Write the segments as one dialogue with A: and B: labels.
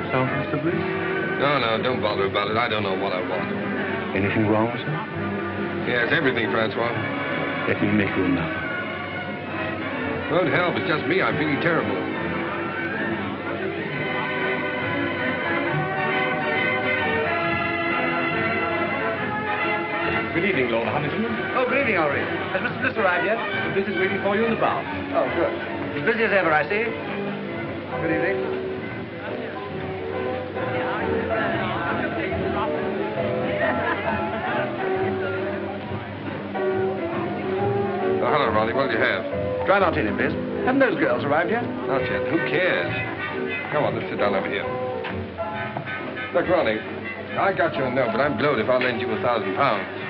A: yourself, Mr. Bliss?
B: No, no, don't bother about it. I don't know what I want.
A: Anything wrong, sir?
B: Yes, everything, Francois.
A: Let me make you another.
B: Good help, it's just me. I'm feeling terrible.
A: Good evening, Lord Huntington.
C: Oh, good evening, Henri. Has Mr. Bliss arrived yet?
A: Mr. Bliss is waiting for you in the bar.
C: Oh, good. As busy as ever, I see. Good evening.
B: Oh, hello, Ronnie. What'll you have?
C: Dry martini, please. Haven't those girls arrived yet?
B: Not yet. Who cares? Come on, let's sit down over here. Look, Ronnie, I got your note, but I'm blowed if I'll lend you £1,000.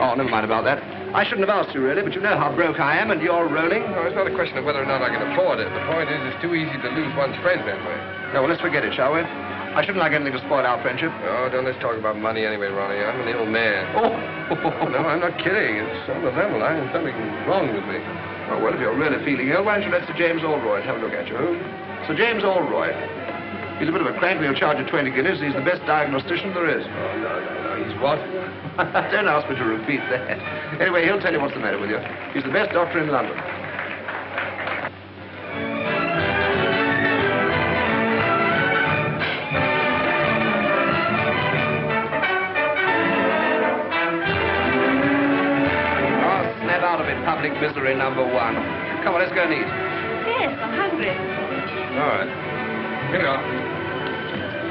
C: Oh, never mind about that. I shouldn't have asked you, really, but you know how broke I am, and you're rolling.
B: No, it's not a question of whether or not I can afford it. The point is, it's too easy to lose one's friends that way.
C: No, well, let's forget it, shall we? I shouldn't like anything to spoil our friendship.
B: Oh, don't let's talk about money anyway, Ronnie. I'm an ill man.
C: Oh!
B: Oh, no, I'm not kidding. It's on the level. There's something wrong with me.
C: Oh, well, if you're really feeling ill, why don't you let Sir James Allroyd have a look at you? Who? Sir James Allroyd. He's a bit of a crank, but he'll charge you 20 guineas. He's the best diagnostician there is.
B: Oh, no. He's what?
C: Don't ask me to repeat that. Anyway, he'll tell you what's the matter with you. He's the best doctor in London. Oh, snap out of it, public misery number one. Come on, let's go and eat.
D: Yes, I'm hungry.
B: All right. Here you are.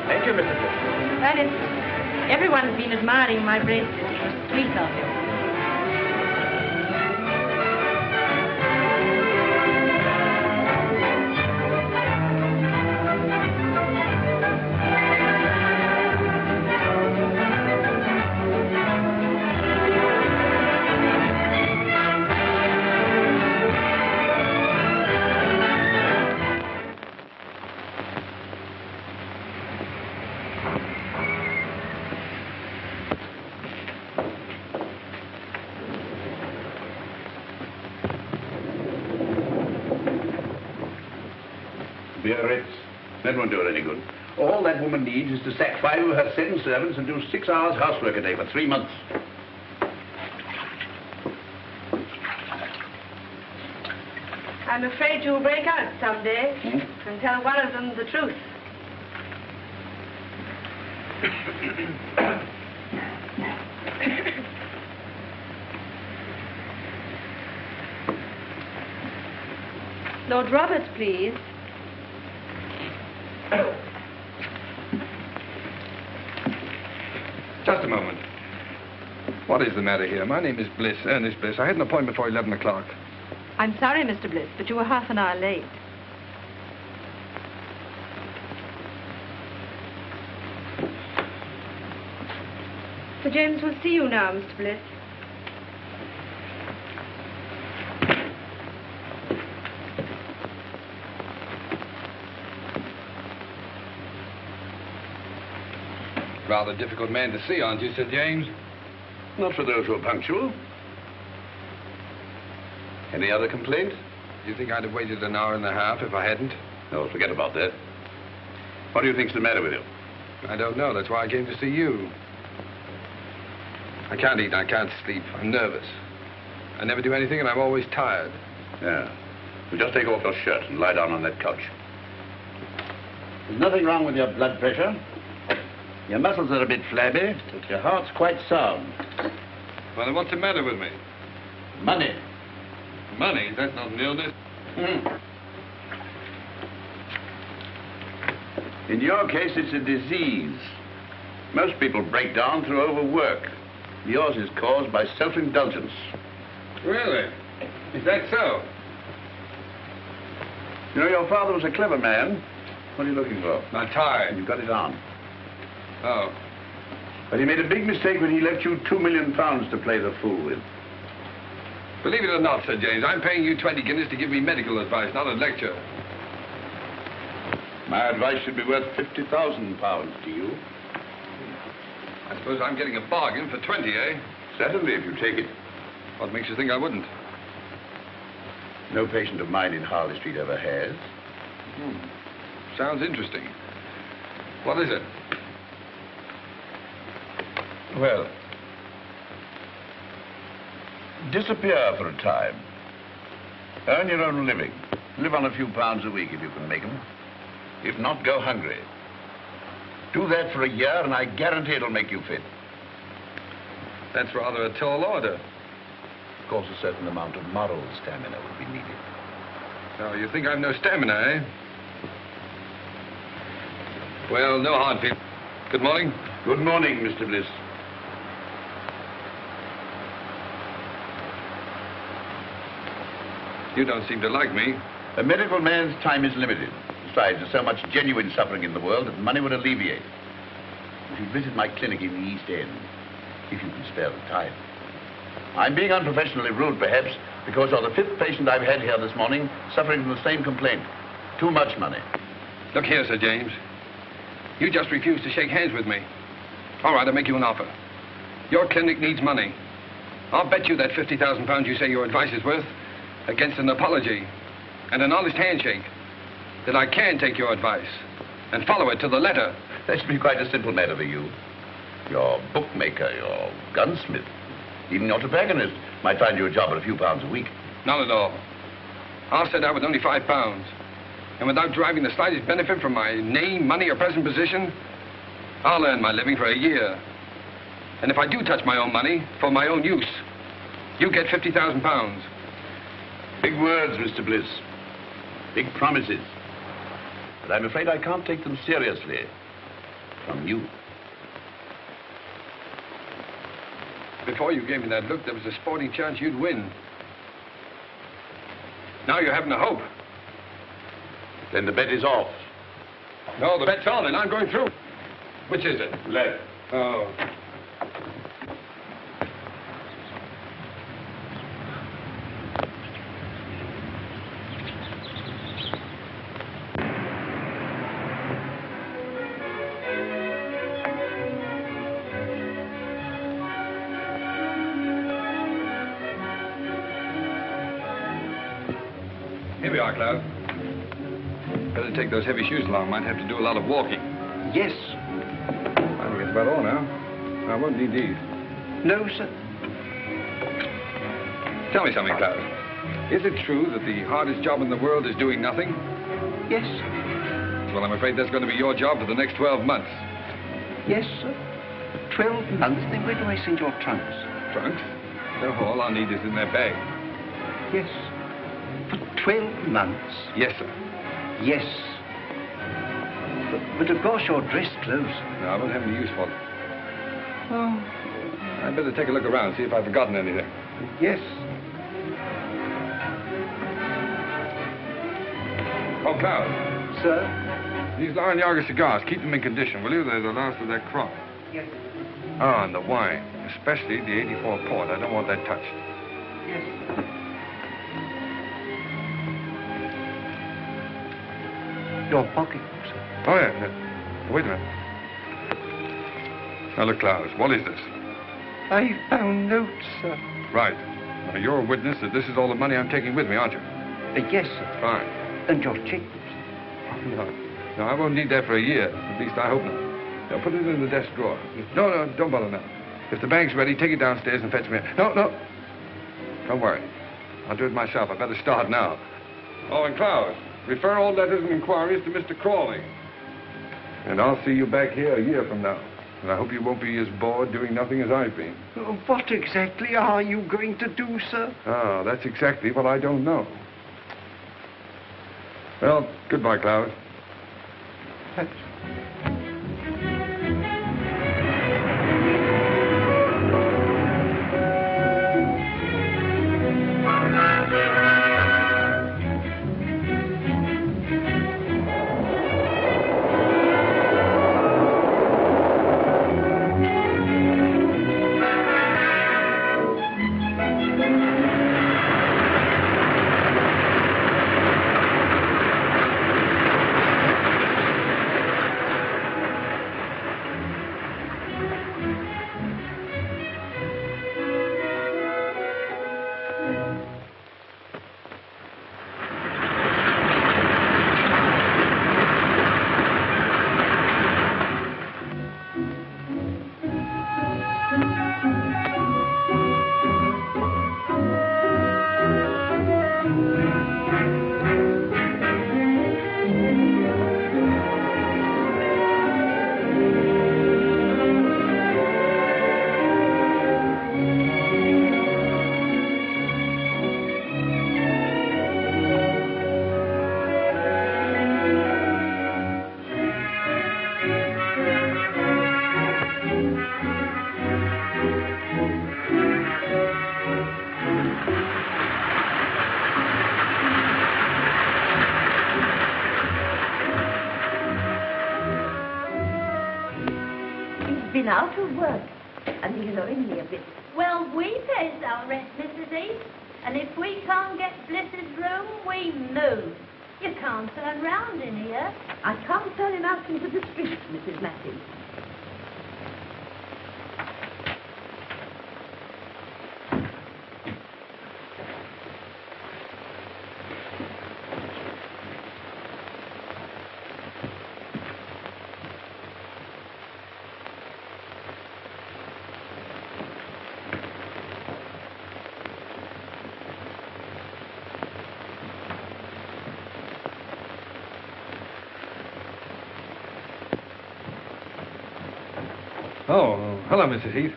A: Thank you, Mr. Bliss.
D: Well, everyone's been admiring my bracelet. It was sweet of you.
E: Biarritz. That won't do it any good. All that woman needs is to sack 5 of her 7 servants and do 6 hours housework a day for 3 months.
D: I'm afraid you'll break out someday and tell one of them the truth. Lord Roberts, please.
B: Just a moment. What is the matter here? My name is Bliss, Ernest Bliss. I had an appointment for 11 o'clock.
D: I'm sorry, Mr. Bliss, but you were half an hour late. Sir James will see you now, Mr. Bliss.
B: Rather difficult man to see, aren't you, Sir James?
E: Not for those who are punctual. Any other complaint?
B: Do you think I'd have waited an hour and a half if I hadn't?
E: No, forget about that. What do you think's the matter with you?
B: I don't know. That's why I came to see you. I can't eat, I can't sleep. I'm nervous. I never do anything, and I'm always tired.
E: Yeah. Well, just take off your shirt and lie down on that couch. There's nothing wrong with your blood pressure. Your muscles are a bit flabby, but your heart's quite sound.
B: Well, then what's the matter with me?
E: Money.
B: Money? That's not an illness.
E: In your case, it's a disease. Most people break down through overwork. Yours is caused by self-indulgence.
B: Really? Is that so?
E: You know, your father was a clever man. What are you looking for?
B: My tie.
E: You've got it on.
B: Oh.
E: But he made a big mistake when he left you £2 million to play the fool with.
B: Believe it or not, Sir James, I'm paying you 20 guineas to give me medical advice, not a lecture.
E: My advice should be worth £50,000 to you.
B: I suppose I'm getting a bargain for 20, eh?
E: Certainly, if you take it.
B: What makes you think I wouldn't?
E: No patient of mine in Harley Street ever has.
B: Sounds interesting. What is it?
E: Well, disappear for a time. Earn your own living. Live on a few pounds a week if you can make them. If not, go hungry. Do that for a year, and I guarantee it'll make you fit.
B: That's rather a tall order.
E: Of course, a certain amount of moral stamina will be needed.
B: So you think I've no stamina, eh? Well, no hard feelings. Good morning.
E: Good morning, Mr. Bliss.
B: You don't seem to like me.
E: A medical man's time is limited. Besides, there's so much genuine suffering in the world that money would alleviate. You should visit my clinic in the East End, if you can spare the time. I'm being unprofessionally rude, perhaps, because you're the 5th patient I've had here this morning suffering from the same complaint. Too much money.
B: Look here, Sir James. You just refused to shake hands with me. All right, I'll make you an offer. Your clinic needs money. I'll bet you that £50,000 you say your advice is worth against an apology and an honest handshake that I can take your advice and follow it to the letter.
E: That should be quite a simple matter for you. Your bookmaker, your gunsmith, even your tobacconist might find you a job at a few pounds a week.
B: Not at all. I'll set out with only £5. And without deriving the slightest benefit from my name, money, or present position, I'll earn my living for a year. And if I do touch my own money for my own use, you get £50,000.
E: Big words, Mr. Bliss. Big promises. But I'm afraid I can't take them seriously from you.
B: Before you gave me that look, there was a sporting chance you'd win. Now you haven't a hope.
E: Then the bet is off.
B: No, the bet's on, and I'm going through. Which is it?
E: Left.
B: Oh. Here we are, Cloud. Better take those heavy shoes along. Might have to do a lot of walking.
C: Yes.
B: I think it's about all now. I won't need these.
C: No, sir.
B: Tell me something, Cloud. Is it true that the hardest job in the world is doing nothing?
C: Yes.
B: Well, I'm afraid that's going to be your job for the next 12 months.
C: Yes, sir. 12 months? Then where do I send your trunks?
B: Trunks? No, all I need is in their bag.
C: Yes. For 12 months?
B: Yes, sir.
C: Yes. But of course you're dressed clothes.
B: No, I won't have any use for them.
C: Oh.
B: I'd better take a look around, see if I've forgotten anything.
C: Yes.
B: Oh, Cloud.
C: Sir?
B: These Larrañaga cigars, keep them in condition, will you? They're the last of their crop.
C: Yes.
B: Ah, and the wine, especially the 84 port. I don't want that touched.
C: Yes. Your pocketbook, sir.
B: Oh, yeah. Wait a minute. Now, look, Klaus, what is this?
C: I found notes, sir.
B: Right. Now, you're a witness that this is all the money I'm taking with me, aren't you?
C: Yes, sir.
B: Fine.
C: And your checkbooks.
B: No, I won't need that for a year. At least I hope not. Now, put it in the desk drawer. No, don't bother now. If the bank's ready, take it downstairs and fetch me. No. Don't worry. I'll do it myself. I better start now. Oh, and Klaus, refer all letters and inquiries to Mr. Crawley. And I'll see you back here a year from now. And I hope you won't be as bored doing nothing as I've been.
C: What exactly are you going to do, sir?
B: Ah, that's exactly what I don't know. Well, goodbye, Klaus.
F: been out of work, and he's owing me a bit.
G: Well, we pays our rent, Mrs. East. And if we can't get Bliss's room, we move. You can't turn round in here.
F: I can't turn him out into the street, Mrs. Matthews.
B: Oh, hello, Mrs. Heath.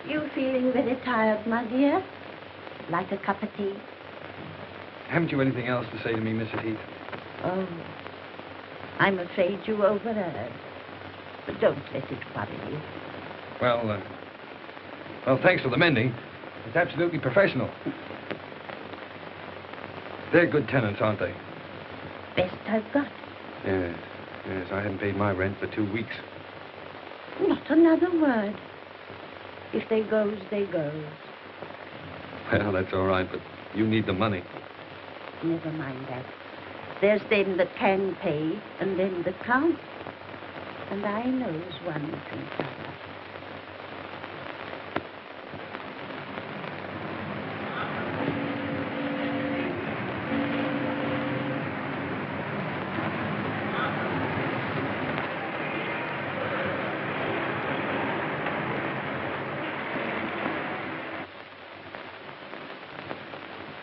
F: You feeling very tired, my dear? Like a cup of tea?
B: Haven't you anything else to say to me, Mrs. Heath?
F: Oh, I'm afraid you overheard. But don't let it worry you.
B: Well, thanks for the mending. It's absolutely professional. They're good tenants, aren't they?
F: Best I've got.
B: Yes, I haven't paid my rent for 2 weeks.
F: Not another word. If they goes, they goes.
B: Well, that's all right, but you need the money.
F: Never mind that. There's them that can pay, and them that can't. And I knows one from t'other.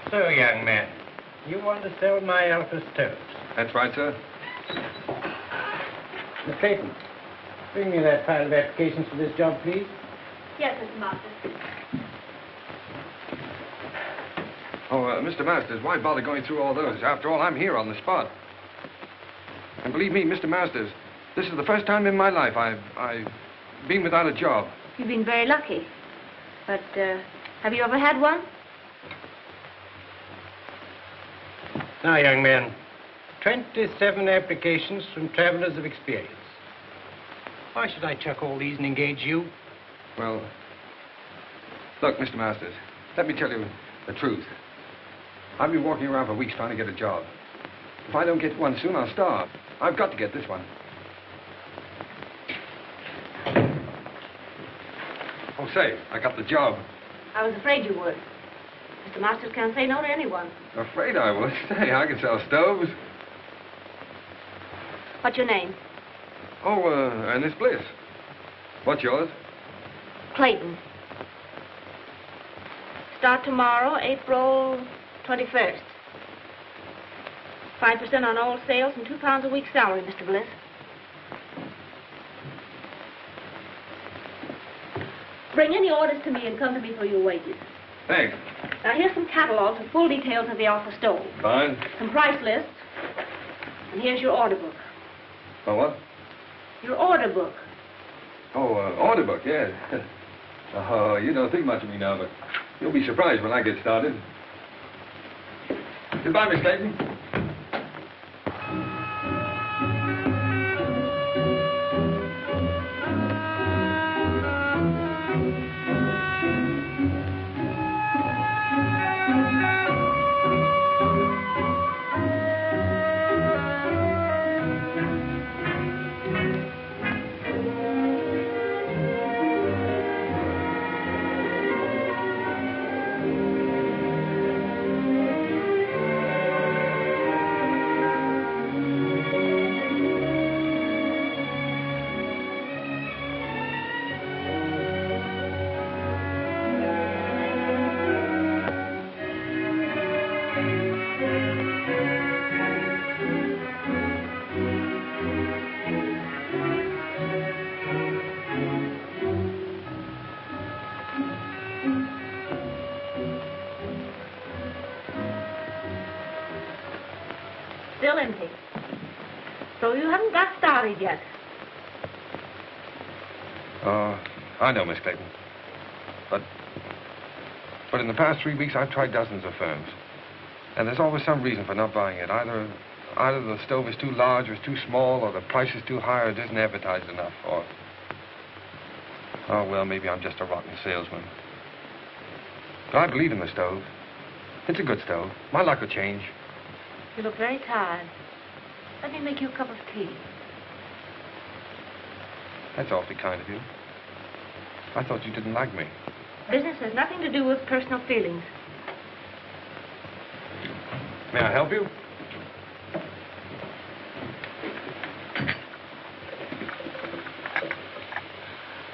H: So, young man, you want to sell my Alpha stoves?
B: That's right, sir.
H: Miss Clayton, bring me that pile of applications for this job, please.
D: Yes, Mr. Masters.
B: Oh, Mr. Masters, why bother going through all those? After all, I'm here on the spot. And believe me, Mr. Masters, this is the first time in my life I've been without a job.
D: You've been very lucky. But, have you ever had one?
H: Now, young man, 27 applications from travelers of experience. Why should I chuck all these and engage you?
B: Well, look, Mr. Masters, let me tell you the truth. I've been walking around for weeks trying to get a job. If I don't get one soon, I'll starve. I've got to get this one. Oh, say, I got the job.
D: I was afraid you would. Mr. Masters can't say no to anyone.
B: Afraid I would. Say, I can sell stoves.
D: What's your name?
B: Oh, Ernest Bliss. What's yours?
D: Clayton. Start tomorrow, April 21st. 5% on all sales and £2 a week salary, Mr. Bliss. Bring any orders to me and come to me for your wages.
B: Thanks.
D: Now, here's some catalogs with full details of the Alpha stove.
B: Fine.
D: Some price lists. And here's your order book.
B: Oh, what?
D: Your order book.
B: Oh, order book, yes. Oh, you don't think much of me now, but you'll be surprised when I get started. Goodbye, Miss Clayton.
D: Still empty. So you haven't got started yet.
B: I know, Miss Clayton. But in the past 3 weeks, I've tried dozens of firms. And there's always some reason for not buying it. Either the stove is too large or it's too small, or the price is too high or it isn't advertised enough, or... Oh, well, maybe I'm just a rotten salesman. But I believe in the stove. It's a good stove. My luck will change.
I: You look very tired. Let me make you a cup of tea.
B: That's awfully kind of you. I thought you didn't like me.
I: Business has nothing to do with personal feelings.
B: May I help you?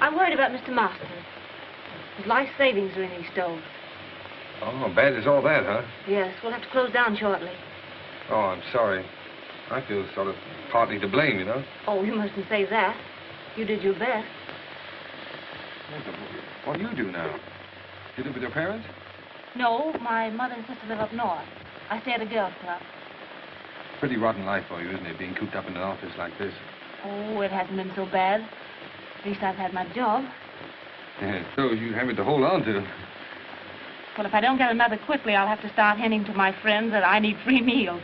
I: I'm worried about Mr. Masters. His life savings are in these stoves.
B: Oh, bad as all that, huh?
I: Yes, we'll have to close down shortly.
B: Oh, I'm sorry. I feel sort of partly to blame, you know.
I: Oh, you mustn't say that. You did your best.
B: What do you do now? You live with your parents?
I: No, my mother and sister live up north. I stay at a girls' club.
B: Pretty rotten life for you, isn't it, being cooped up in an office like this?
I: Oh, it hasn't been so bad. At least I've had my job.
B: Yeah, so you have it to hold on to.
I: Well, if I don't get another quickly, I'll have to start hinting to my friends that I need free meals.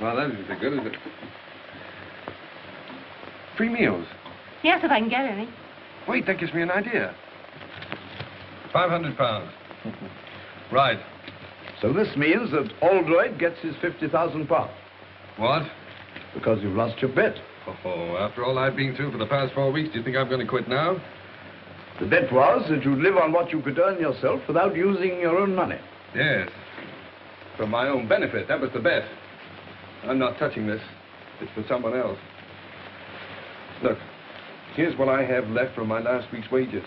B: Well, that isn't so good, is it? Free meals?
I: Yes, if I can get any.
B: Wait, that gives me an idea. £500. Right.
J: So this means that Oldroyd gets his £50,000.
B: What?
J: Because you've lost your bet.
B: Oh, after all I've been through for the past 4 weeks, do you think I'm going to quit now?
J: The bet was that you'd live on what you could earn yourself without using your own money.
B: Yes. For my own benefit. That was the bet. I'm not touching this. It's for someone else. Look, here's what I have left from my last week's wages.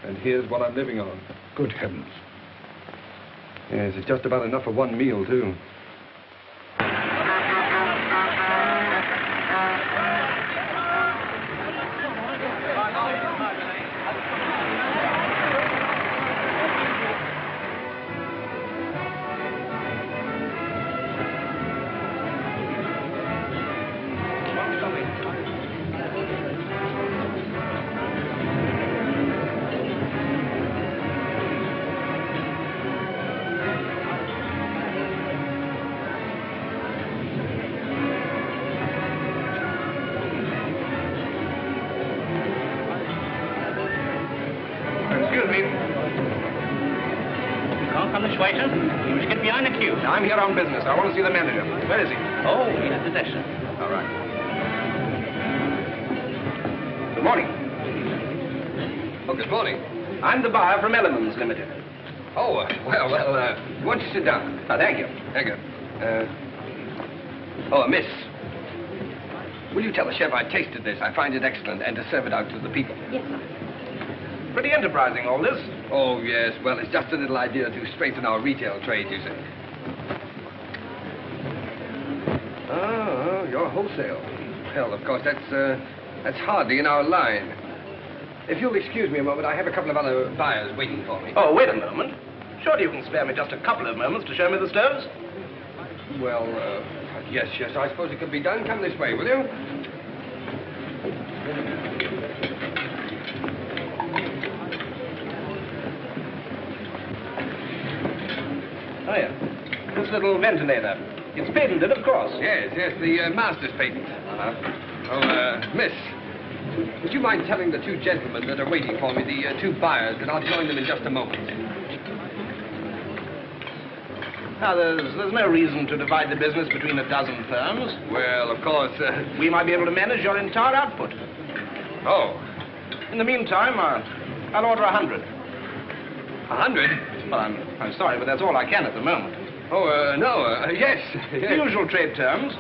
B: And here's what I'm living on.
J: Good heavens.
B: Yes, it's just about enough for one meal, too.
C: I'm here on business. I want to see the manager. Where is he?
H: Oh, he's at the desk, sir.
C: All right. Good morning.
B: Oh, good morning.
C: I'm the buyer from Elements Limited.
B: Oh, well, why don't you sit down?
C: Thank you.
B: Thank you. Miss. Will you tell the chef I tasted this? I find it excellent, and to serve it out to the people.
I: Yes, sir.
C: Pretty enterprising, all this.
B: Oh, yes. Well, it's just a little idea to strengthen our retail trade, you see. Oh, you're wholesale. Well, of course, that's hardly in our line. If you'll excuse me a moment, I have a couple of other buyers waiting for me.
C: Oh, wait a moment. Surely you can spare me just a couple of moments to show me the stoves?
B: Well, yes, I suppose it could be done. Come this way, will you?
C: Oh, yeah. This little ventilator. It's patented, of course.
B: Yes, the master's patent. Miss, would you mind telling the two gentlemen that are waiting for me, the two buyers, that I'll join them in just a moment?
C: Now, there's no reason to divide the business between a dozen firms.
B: Well, of course,
C: we might be able to manage your entire output.
B: Oh.
C: In the meantime, I'll order 100.
B: 100?
C: Well, I'm sorry, but that's all I can at the moment.
B: Oh, no, yes.
C: The usual trade terms.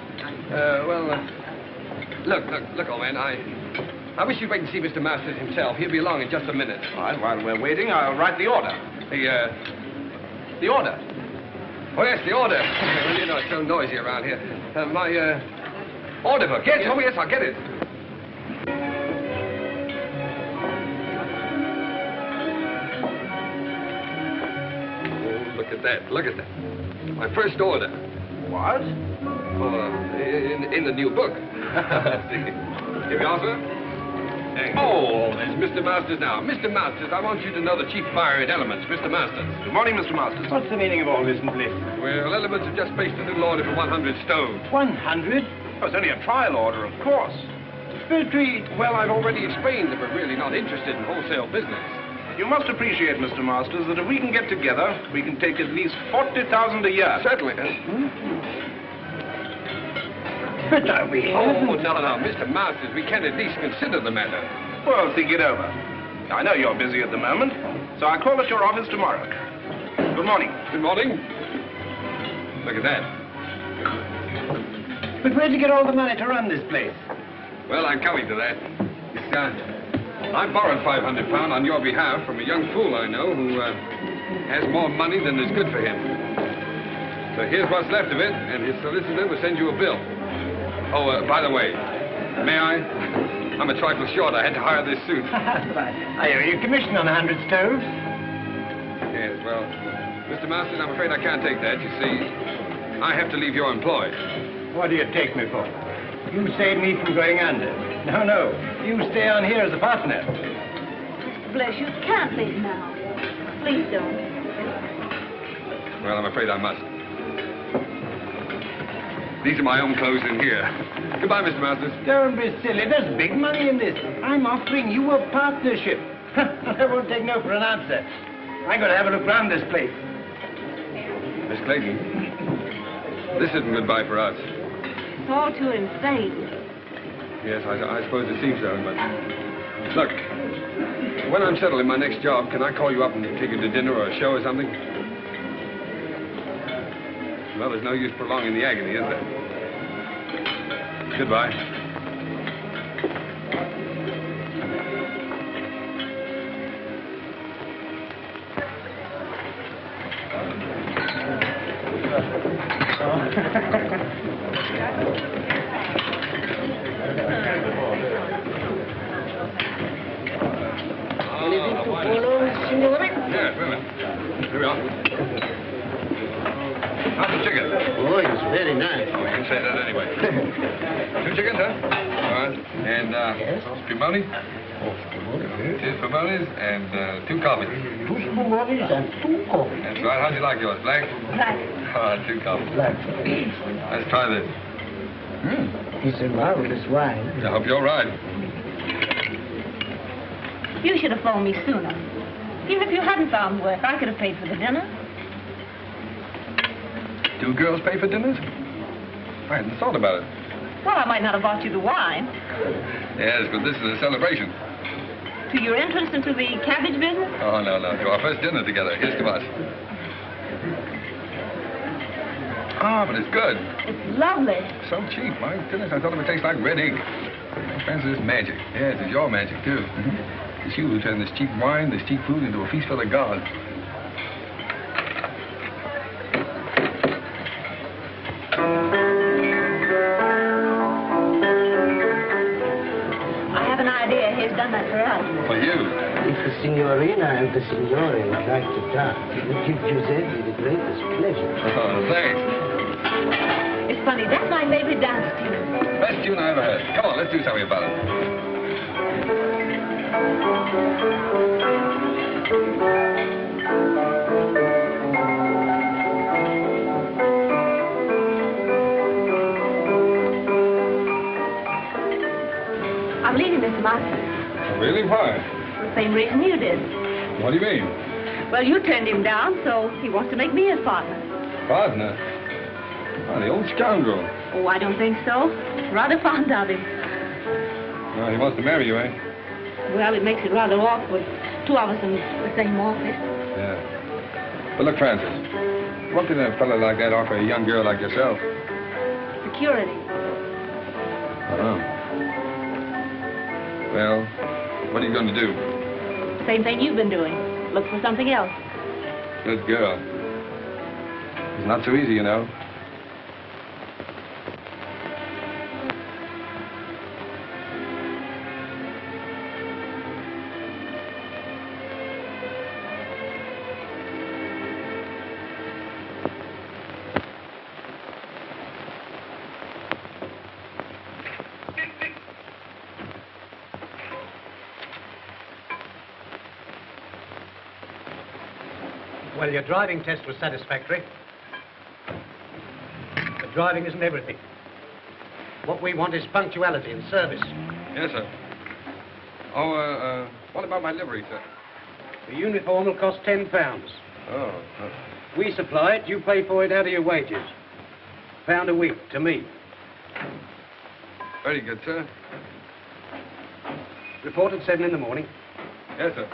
B: Look, old man, I wish you'd wait and see Mr. Masters himself. He'll be along in just a minute.
C: All right, while we're waiting, I'll write the order. The order?
B: Oh, yes, the order. Well, you know, it's so noisy around here. My order book. Yes, oh, yes, I'll get it. Oh, look at that. My first order.
C: What?
B: Oh, in the new book. Here we are, sir. Oh, there's Mr. Masters now. Mr. Masters, I want you to know the chief buyer at Elements, Mr. Masters.
C: Good morning, Mr. Masters.
H: What's the meaning of all this, Bliss?
B: Well, Elements have just placed a little order for 100 stoves.
H: 100?
C: Oh, it's only a trial order, of course.
H: Petrie.
B: Well, I've already explained that we're really not interested in wholesale business.
C: You must appreciate, Mr. Masters, that if we can get together, we can take at least 40,000 a year.
B: Certainly.
H: But are we?
B: Oh, no, Mr. Masters, we can at least consider the matter.
C: Well, think it over. I know you're busy at the moment, so I'll call at your office tomorrow. Good morning.
B: Good morning. Look at that.
H: But where'd you get all the money to run this place?
B: Well, I'm coming to that. I borrowed £500 on your behalf from a young fool I know who has more money than is good for him. So here's what's left of it, and his solicitor will send you a bill. Oh, by the way, may I? I'm a trifle short. I had to hire this suit.
H: Are you commissioned on 100 stoves?
B: Yes, well, Mr. Masters, I'm afraid I can't take that. You see, I have to leave your employ.
H: What do you take me for? You saved me from going under. No. You stay on here as a partner.
G: Mr. Bliss, you can't leave now. Please don't.
B: Well, I'm afraid I must. These are my own clothes in here. Goodbye, Mr. Masters.
H: Don't be silly. There's big money in this. I'm offering you a partnership. I won't take no for an answer. I'm going to have a look round this place.
B: Miss Clayton, this isn't goodbye for us.
I: It's all too insane.
B: Yes, I suppose it seems so, but... Look, when I'm settled in my next job, can I call you up and take you to dinner or a show or something? Well, there's no use prolonging the agony, is there? Goodbye.
D: Anything to follow, signore?
B: Yes, wait a minute. Here we are. How's the chicken?
K: Oh, it's very nice.
B: Oh, you can say that anyway. 2 chickens, huh? All right. And, spumoni? Two spumonis and 2 coffees.
K: 2 spumonis and 2 coffees.
B: That's right. How'd you like yours? Black?
K: Black.
B: All right, 2 coffees.
K: Black.
B: Let's try this.
K: It's a marvelous wine.
B: I hope you're right.
I: You should have phoned me sooner. Even if you hadn't found work, I could have paid for the dinner.
B: 2 girls pay for dinners? I hadn't thought about it.
I: Well, I might not have bought you the wine.
B: Yes, but this is a celebration.
I: To your entrance into the cabbage business?
B: Oh, no. To our first dinner together. Here's to us. Ah, but it's good.
I: It's lovely.
B: So cheap. My goodness, I thought it would taste like red ink. Francis, this is magic. Yes, it's your magic, too. It's you who turned this cheap wine, this cheap food into a feast for the gods.
I: I have an idea. He's done that for us.
B: For you?
K: If the signorina and the signore would like to dance, it would give Giuseppe the greatest pleasure.
B: Oh, thanks.
I: It's funny. That's my favorite dance tune.
B: Best tune I ever heard. Come on, let's do something about it.
I: I'm leaving Mr. Masters.
B: Oh, really? Why?
I: For the same reason you did.
B: What do you mean?
I: Well, you turned him down, so he wants to make me his partner.
B: Partner? Oh, the old scoundrel.
I: Oh, I don't think so. Rather fond of him.
B: Well, he wants to marry you, eh?
I: Well, it makes it rather awkward. 2 of us in the same office.
B: Yeah. But look, Francis, what did a fellow like that offer a young girl like yourself?
I: Security.
B: Oh. Well, what are you going to do?
I: Same thing you've been doing. Look for something else.
B: Good girl. It's not so easy, you know.
H: Well, your driving test was satisfactory. But driving isn't everything. What we want is punctuality and service.
B: Yes, sir. Oh, what about my livery, sir?
H: The uniform will cost £10.
B: Oh,
H: We supply it, you pay for it out of your wages. £1 a week to me.
B: very good, sir.
H: Report at 7 in the morning.
B: Yes, sir.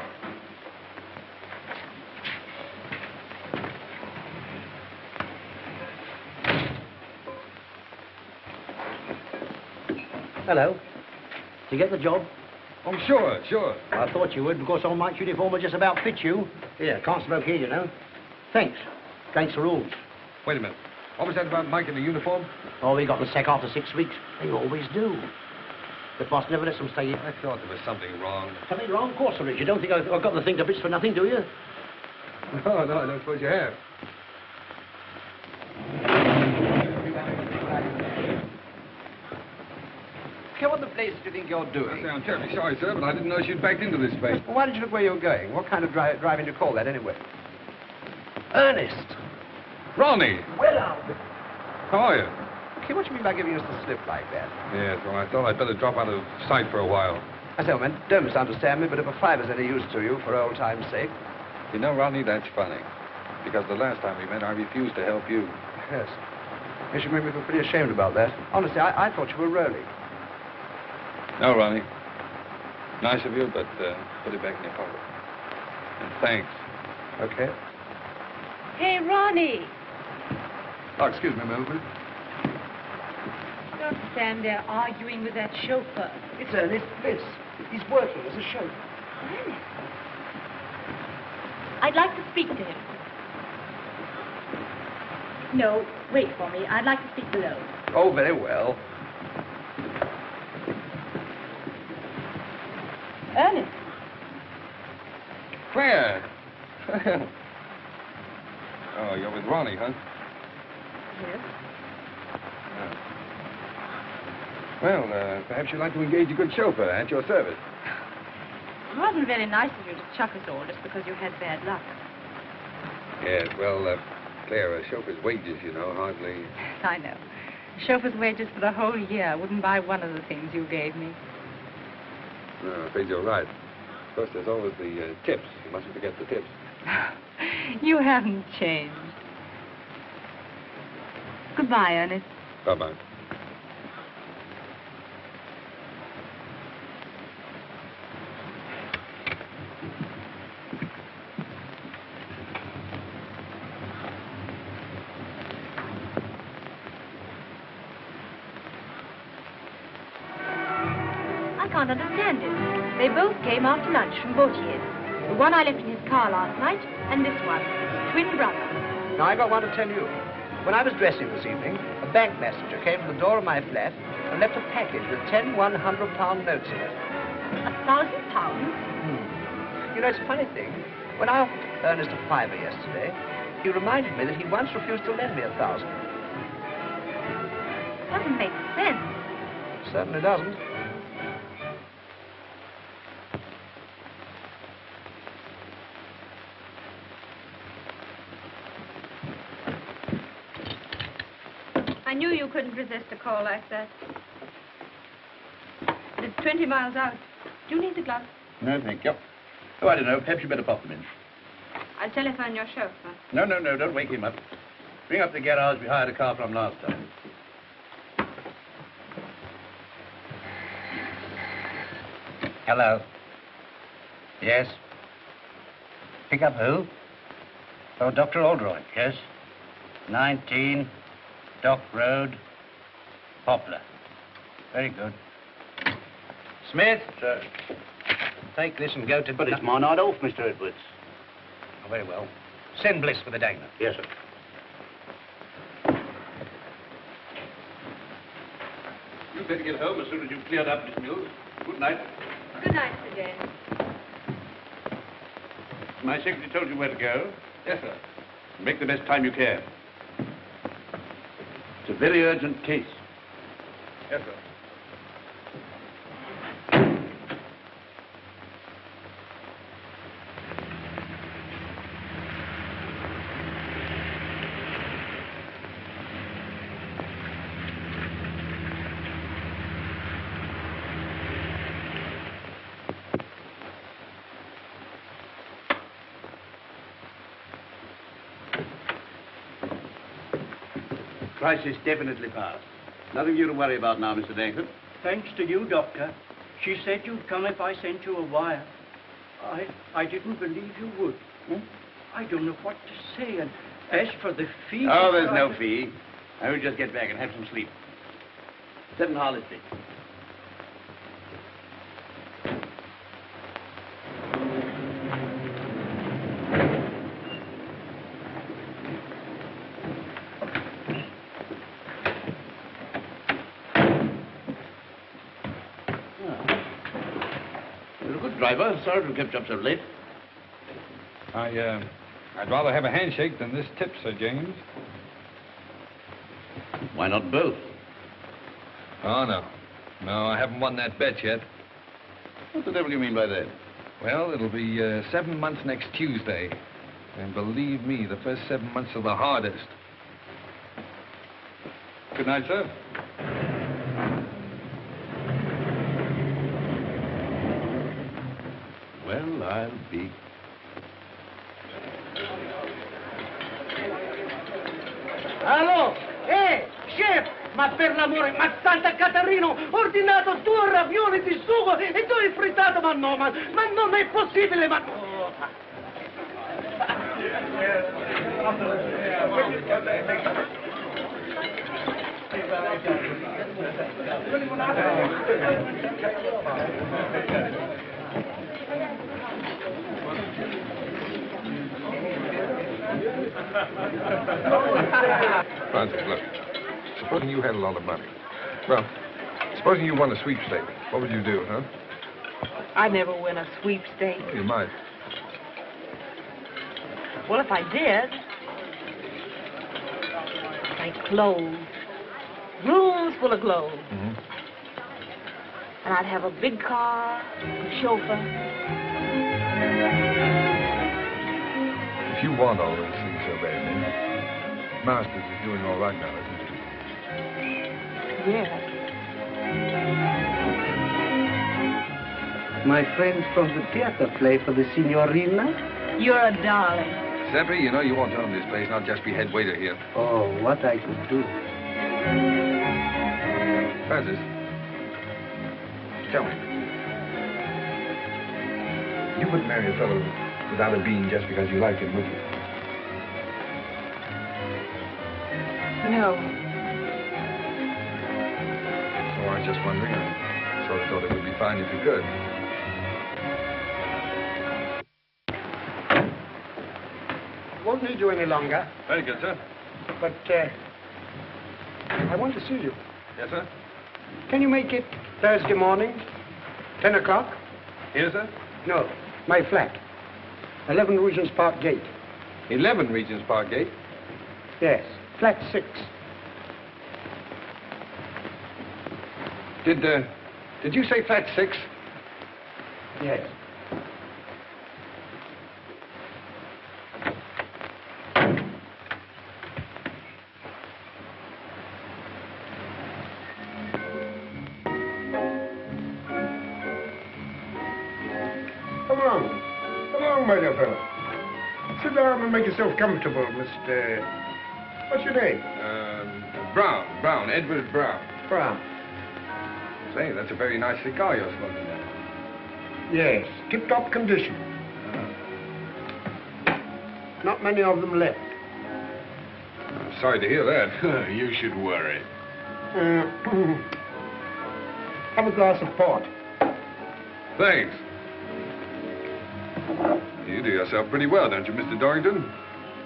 K: Hello. Did you get the job?
B: Oh, sure, sure.
K: I thought you would, because all Mike's uniform will just about fit you. Here, can't smoke here, you know. Thanks. Against the rules.
B: Wait a minute. What was that about Mike in the uniform?
K: Oh, we got the sack after 6 weeks. They always do. The boss never lets them stay here.
B: I thought there was something wrong.
K: Something wrong? Of course there is. You don't think I've got the thing to bits for nothing, do you?
B: No, I don't suppose you have.
C: Okay, what the place do you think you're doing?
B: I'm terribly sorry, sir, but I didn't know she'd backed into this place.
C: Well, why did you look where you were going? What kind of driving do you call that, anyway?
K: Ernest!
B: Ronnie!
K: Well, Albert.
B: How are you?
C: Okay, what do you mean by giving us the slip like that?
B: Yes, well, I thought I'd better drop out of sight for a while.
C: I say, man, don't misunderstand me, but if a fiver's any use to you, for old time's sake.
B: You know, Ronnie, that's funny. Because the last time we met, I refused to help you.
C: Yes. Yes, you made me feel pretty ashamed about that. Honestly, I thought you were rolling.
B: No, Ronnie. Nice of you, but put it back in your pocket. And thanks.
C: Okay.
I: Hey, Ronnie.
C: Oh, excuse me a moment.
I: Don't stand there arguing with that chauffeur.
K: It's Ernest Bliss. He's working as a chauffeur.
I: Ernest. I'd like to speak to him. No, wait for me. I'd like to speak below.
C: Oh, very well.
I: Ernest.
B: Claire! Oh, you're with Ronnie, huh?
I: Yes.
B: Well, perhaps you'd like to engage a good chauffeur at your service.
I: It wasn't very nice of you to chuck us all just because you had bad luck.
B: Yes, well, Claire, a chauffeur's wages, you know, hardly...
I: I know. Chauffeur's wages for the whole year wouldn't buy one of the things you gave me.
B: No, I'm afraid you're right. Of course, there's always the tips. You mustn't forget the tips.
I: You haven't changed. Goodbye, Ernest.
B: Bye-bye.
L: I can't understand it. They both came after lunch from Bautier's. The one I left in his car last night, and this one, twin brother.
C: Now, I've got one to tell you. When I was dressing this evening, a bank messenger came to the door of my flat and left a package with 10 £100 notes in it.
L: £1,000?
C: You know, it's a funny thing. When I offered Ernest a fiver yesterday, he reminded me that he once refused to lend me 1,000.
L: Doesn't make sense.
C: Certainly doesn't.
D: I knew you couldn't resist a call like that. But it's 20 miles out. Do you need the gloves?
E: No, thank you. Oh, I don't know. Perhaps you better pop them in.
D: I'll telephone your chauffeur.
E: No, don't wake him up. Bring up the garage we hired a car from last time.
K: Hello. Yes? Pick up who? Oh, Dr. Oldroyd, yes. 19 Dock Road, Poplar. Very good. Smith?
E: Sir.
K: Take this and go to...
J: But it's my night off, Mr. Edwards.
K: Oh, very well. Send Bliss for the Dana.
J: Yes, sir.
E: You'd better get home as soon as you've cleared up, Miss Mills. Good night.
D: Good night, Sir James.
E: My secretary told you where to go? Yes, sir. Make the best time you can. It's a very urgent case. Yes, sir. crisis definitely passed. Nothing you to worry about now, Mr. Dankton.
M: Thanks to you, Doctor. She said you'd come if I sent you a wire. I didn't believe you would. I don't know what to say, and as for the fee...
E: Oh, there's no fee. I will just get back and have some sleep. 7 Harley Street. You're a good driver. Sorry to have kept you up so late.
B: I'd rather have a handshake than this tip, Sir James.
E: Why not both?
B: Oh, no. No, I haven't won that bet yet.
E: What the devil do you mean by that?
B: Well, it'll be 7 months next Tuesday. And believe me, the first 7 months are the hardest. Good night, sir.
E: Well, I'll be...
K: Allo? Chef! Ma per l'amore, ma Santa Caterino, ordinato 2 ravioli di sugo e 2 frittato, ma no, ma non è possibile, ma...
B: Francis, look. Supposing you had a lot of money. Well, supposing you won a sweepstake, what would you do, huh?
I: I'd never win a sweepstake.
B: Well, you might.
I: Well, if I did, like clothes, rooms full of clothes.
B: Mm-hmm.
I: And I'd have a big car, a chauffeur.
B: If you want all those things so badly, Masters is doing all right now, isn't he?
I: Yes.
N: My friends from the theater play for the Signorina?
I: You're a darling.
B: Seppi, you know you ought to own this place, not just be head waiter here.
N: Oh, what I could do.
B: Francis, tell me. You wouldn't marry a fellow without a bean just because you like him, would you?
I: No.
B: Oh, I was just wondering. I sort of thought it would be fine if you could.
K: Won't need you any longer.
B: Very good, sir.
K: But, I want to see you.
B: Yes, sir?
K: Can you make it Thursday morning, 10 o'clock?
B: Here, sir?
K: No, my flat. 11 Regent's Park Gate.
B: 11 Regent's Park Gate?
K: Yes, flat 6.
B: Did you say flat 6?
K: Yes.
O: Come along, my dear fellow. Sit down and make yourself comfortable, Mr... What's your name?
B: Brown, Edward Brown.
O: Brown.
B: Say, that's a very nice cigar you're smoking there.
O: Yes, tip-top condition. Not many of them left.
B: I'm sorry to hear that.
O: You should worry. Have a glass of port.
B: Thanks. You do yourself pretty well, don't you, Mr. Dorrington?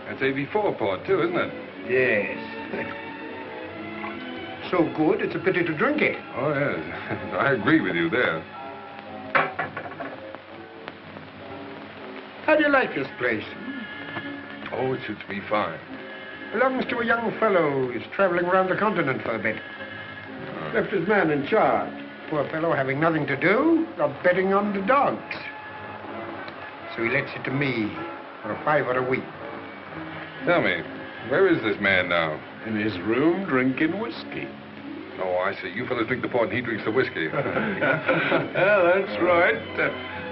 B: That's AB4 port, too, isn't it?
O: Yes. So good, it's a pity to drink it.
B: Oh, yes. I agree with you there.
O: How do you like this place?
B: Oh, it suits me fine.
O: Belongs to a young fellow who's traveling around the continent for a bit. Left his man in charge. Poor fellow having nothing to do, got betting on the dogs. So he lets it to me for a $5 a week.
B: Tell me, where is this man now?
P: In his room, drinking whiskey.
B: Oh, I see. You fellas drink the port and he drinks the whiskey.
P: Yeah, that's right.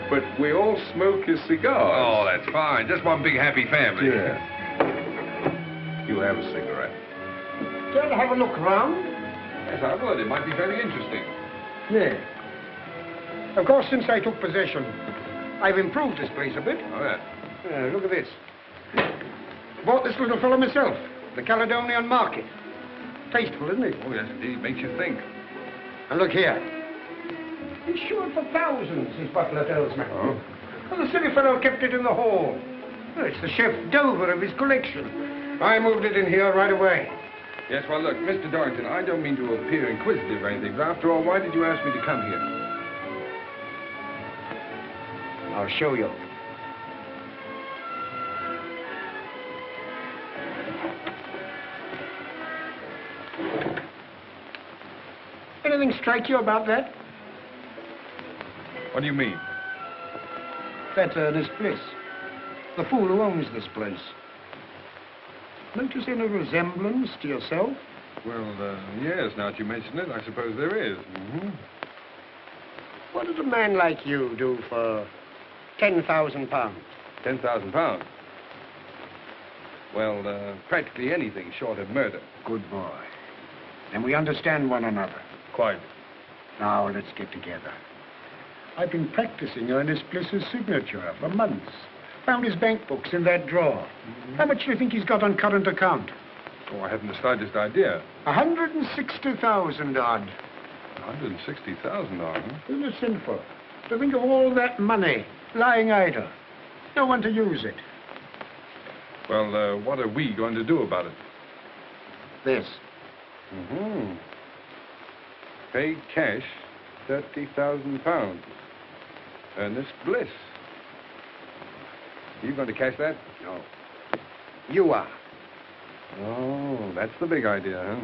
P: But we all smoke his cigars.
B: Oh, that's fine. Just one big happy family.
P: Yeah. You have a cigarette.
O: Care to have a look round?
B: Yes, I would. It might be very interesting.
O: Yeah. Of course, since I took possession, I've improved this place a bit.
B: Oh, yeah.
O: Look at this. Bought this little fellow myself, the Caledonian Market. Tasteful, isn't it?
B: Oh, yes, indeed. Makes you think.
O: And look here. Insured for thousands, his butler tells me.
B: Oh?
O: Well, the silly fellow kept it in the hall. Well, it's the chef d'oeuvre of his collection. I moved it in here right away.
B: Yes, well, look, Mr. Dorrington, I don't mean to appear inquisitive or anything, but after all, why did you ask me to come here?
O: I'll show you. Anything strike you about that?
B: What do you mean?
O: That's Ernest Bliss, the fool who owns this place. Notice any resemblance to yourself?
B: Well, yes, now that you mention it, I suppose there is. Mm-hmm.
O: What does a man like you do for £10,000?
B: £10,000? Well, practically anything short of murder.
O: Good boy. Then we understand one another.
B: Quite.
O: Now, let's get together. I've been practicing Ernest Bliss's signature for months. Found his bank books in that drawer. How much do you think he's got on current account?
B: Oh, I haven't the slightest idea.
O: 160,000 odd.
B: 160,000 odd, huh?
O: Isn't it sinful to think of all that money lying idle? No one to use it.
B: Well, what are we going to do about it?
O: This.
B: Mm-hmm. Pay cash £30,000. Ernest Bliss. You going to cash that?
O: No. You are.
B: Oh, that's the big idea, huh?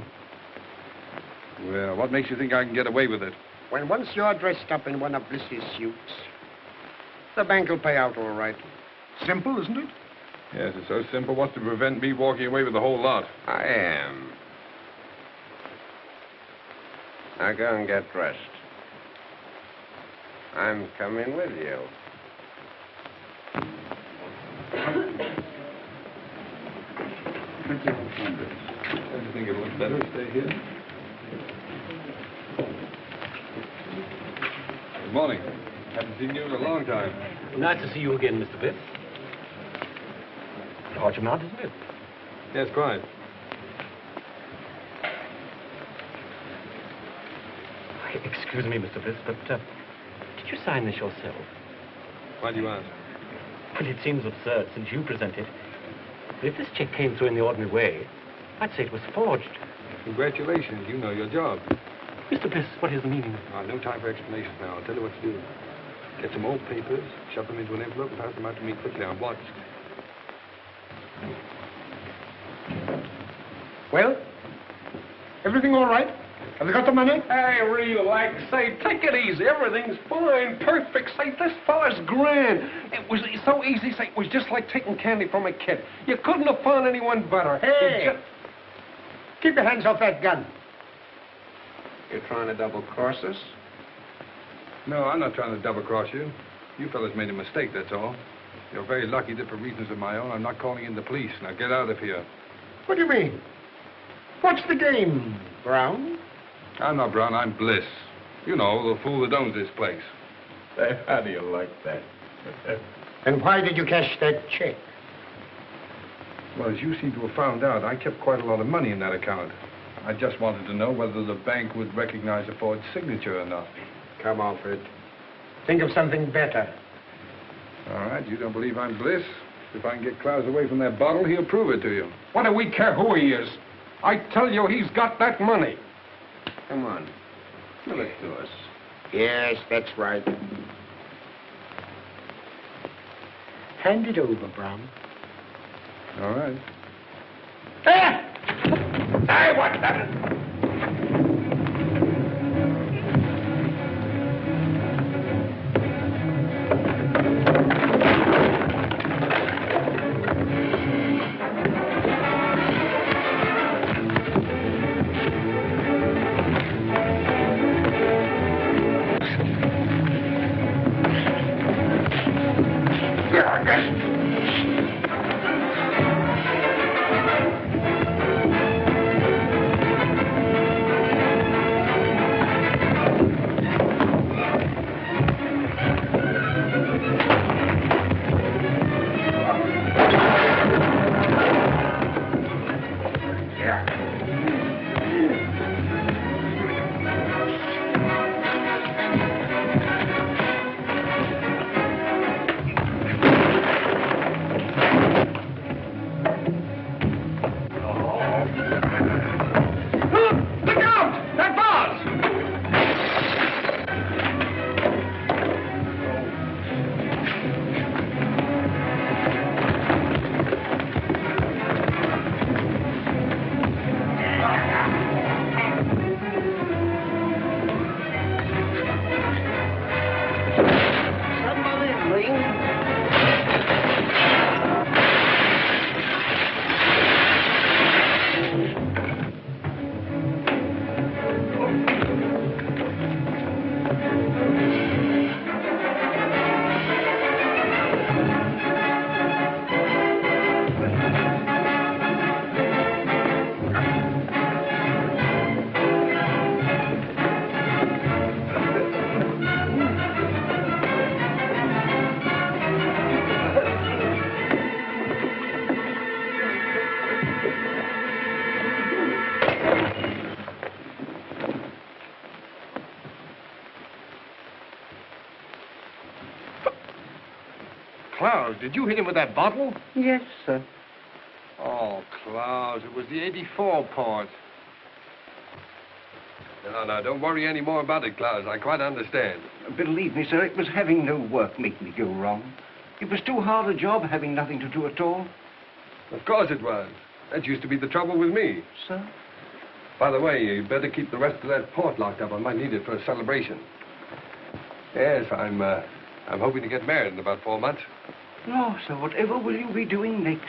B: Well, what makes you think I can get away with it?
O: When once you're dressed up in one of Bliss's suits, the bank will pay out all right. Simple, isn't it?
B: Yes, it's so simple. What's to prevent me walking away with the whole lot?
C: I am. Now go and get dressed. I'm coming with you.
B: Don't you think it looks better to stay here? Good morning. Haven't seen you in a long time.
Q: Nice to see you again, Mr. Biff. Large amount, isn't it?
B: Yes, quite.
Q: Excuse me, Mr. Bliss, but did you sign this yourself?
B: Why do you ask?
Q: Well, it seems absurd since you present it. But if this check came through in the ordinary way, I'd say it was forged.
B: Congratulations, you know your job.
Q: Mr. Bliss, what is the meaning?
B: No time for explanations now. I'll tell you what to do. Get some old papers, shove them into an envelope, and pass them out to me quickly. I'm watched.
O: Well, everything all right? Have you got the money?
P: Hey, relax. Say, take it easy. Everything's fine, perfect. Say, this fella's grand. It was so easy. Say, it was just like taking candy from a kid. You couldn't have found anyone better.
O: Hey! Keep your hands off that gun.
C: You're trying to double-cross us?
B: No, I'm not trying to double-cross you. You fellas made a mistake, that's all. You're very lucky that for reasons of my own, I'm not calling in the police. Now get out of here.
O: What do you mean? What's the game, Brown?
B: I'm not Brown, I'm Bliss. You know, the fool that owns this place.
P: Hey, how do you like that?
O: And why did you cash that check?
B: Well, as you seem to have found out, I kept quite a lot of money in that account. I just wanted to know whether the bank would recognize a forged signature or not.
O: Come off it. Think of something better.
B: All right, you don't believe I'm Bliss? If I can get Klaus away from that bottle, he'll prove it to you.
P: What do we care who he is? I tell you, he's got that money.
C: Come on. Give it to us.
O: Yes, that's right. Hand it over, Brown.
B: All right.
P: Hey, what the...
B: Klaus, did you hit him with that bottle?
N: Yes, sir.
B: Oh, Klaus, it was the 84 part. No, don't worry any more about it, Klaus. I quite understand.
N: Believe me, sir, it was having no work make me go wrong. It was too hard a job having nothing to do at all.
B: Of course it was. That used to be the trouble with me.
N: Sir?
B: By the way, you better keep the rest of that port locked up. I might need it for a celebration. Yes, I'm hoping to get married in about 4 months.
N: No, sir, whatever will you be doing next?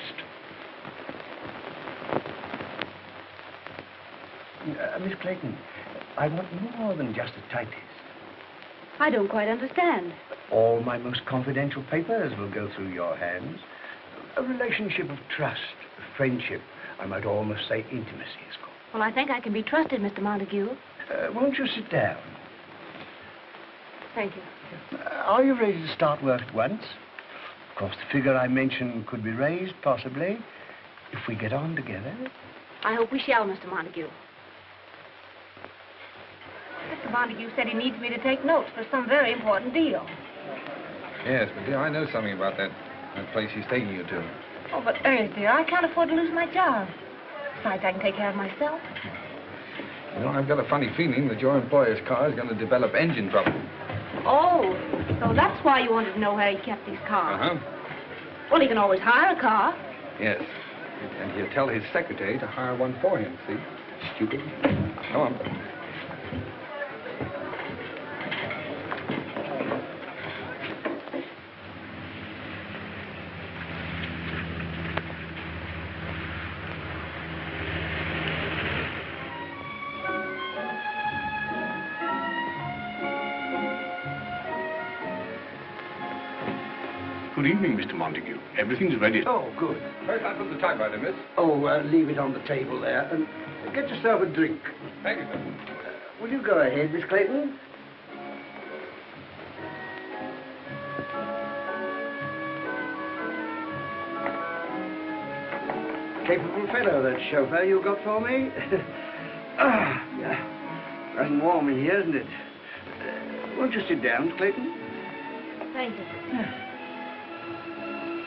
N: Miss Clayton, I want more than just a typist.
L: I don't quite understand.
N: All my most confidential papers will go through your hands. A relationship of trust, friendship, I might almost say intimacy is called.
L: Well, I think I can be trusted, Mr. Montague.
N: Won't you sit down?
L: Thank you.
N: Are you ready to start work at once? Of course, the figure I mentioned could be raised, possibly, if we get on together.
L: I hope we shall, Mr. Montague. Mr. Montague said he needs me to take notes for some very important deal.
B: Yes, but dear, I know something about that place he's taking you to.
L: Oh, but Ernest, dear, I can't afford to lose my job. Besides, I can take care of myself.
B: You know, I've got a funny feeling that your employer's car is going to develop engine trouble.
L: Oh, so that's why you wanted to know where he kept these cars.
B: Uh-huh.
L: Well, he can always hire a car.
B: Yes. And he'll tell his secretary to hire one for him, see? Stupid. Come on.
C: Good evening, Mr. Montague. Everything's ready.
N: Oh, good.
B: First, I put the typewriter, miss.
N: Oh, leave it on the table there. And get yourself a drink.
B: Thank you, sir.
N: Will you go ahead, Miss Clayton? Capable fellow, that chauffeur you got for me. Yeah. Nice and warm in here, isn't it? Won't you sit down, Clayton?
L: Thank you.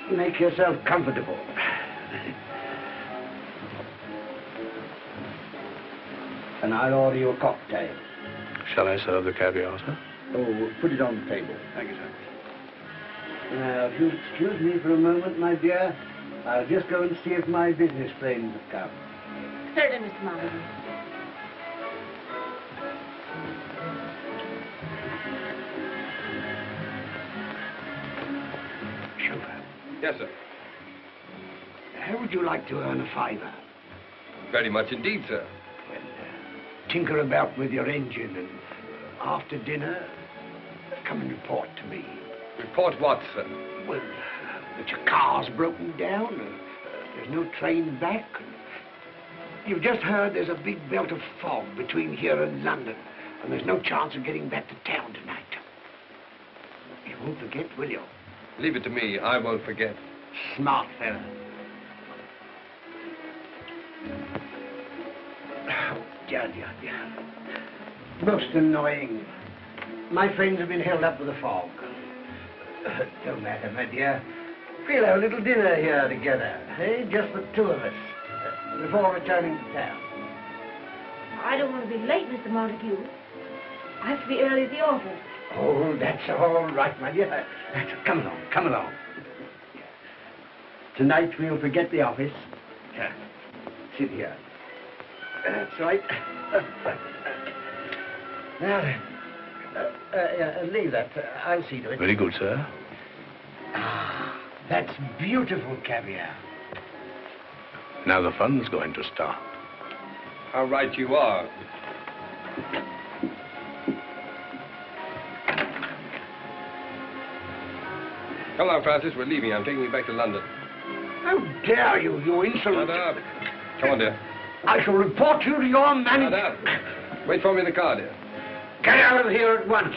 N: Make yourself comfortable. And I'll order you a cocktail.
C: Shall I serve the caviar, sir?
N: Oh, put it on the table.
C: Thank you, sir.
N: Now, if you'll excuse me for a moment, my dear, I'll just go and see if my business planes have come.
L: Certainly, Mr. Montague.
N: Chauffeur,
B: Yes, sir.
N: how would you like to earn a fiver?
B: Very much indeed, sir.
N: Well, tinker about with your engine and after dinner, come and report to me.
B: Report what, sir?
N: Well, that your car's broken down, there's no train back. You've just heard there's a big belt of fog between here and London, and there's no chance of getting back to town tonight. You won't forget, will you?
B: Leave it to me. I won't forget.
N: Smart fella. Oh, dear. Most annoying. My friends have been held up with the fog. No matter, my dear. We'll have a little dinner here together, eh? Just the two of us, before returning to town.
L: I don't want to be late, Mr. Montague. I have to be early at the office.
N: Oh, that's all right, my dear. Come along. Tonight we'll forget the office. Sit here. That's right. Now then, leave that. I'll see to it.
C: Very good, sir.
N: Ah, that's beautiful caviar.
C: Now the fun's going to start.
B: How right you are. Come on, Francis. We're leaving. I'm taking you back to London.
N: How dare you, you insolent...
B: Shut up. Come on, dear.
N: I shall report you to your manager.
B: Shut up. Wait for me in the car, dear.
N: Get out of here at once.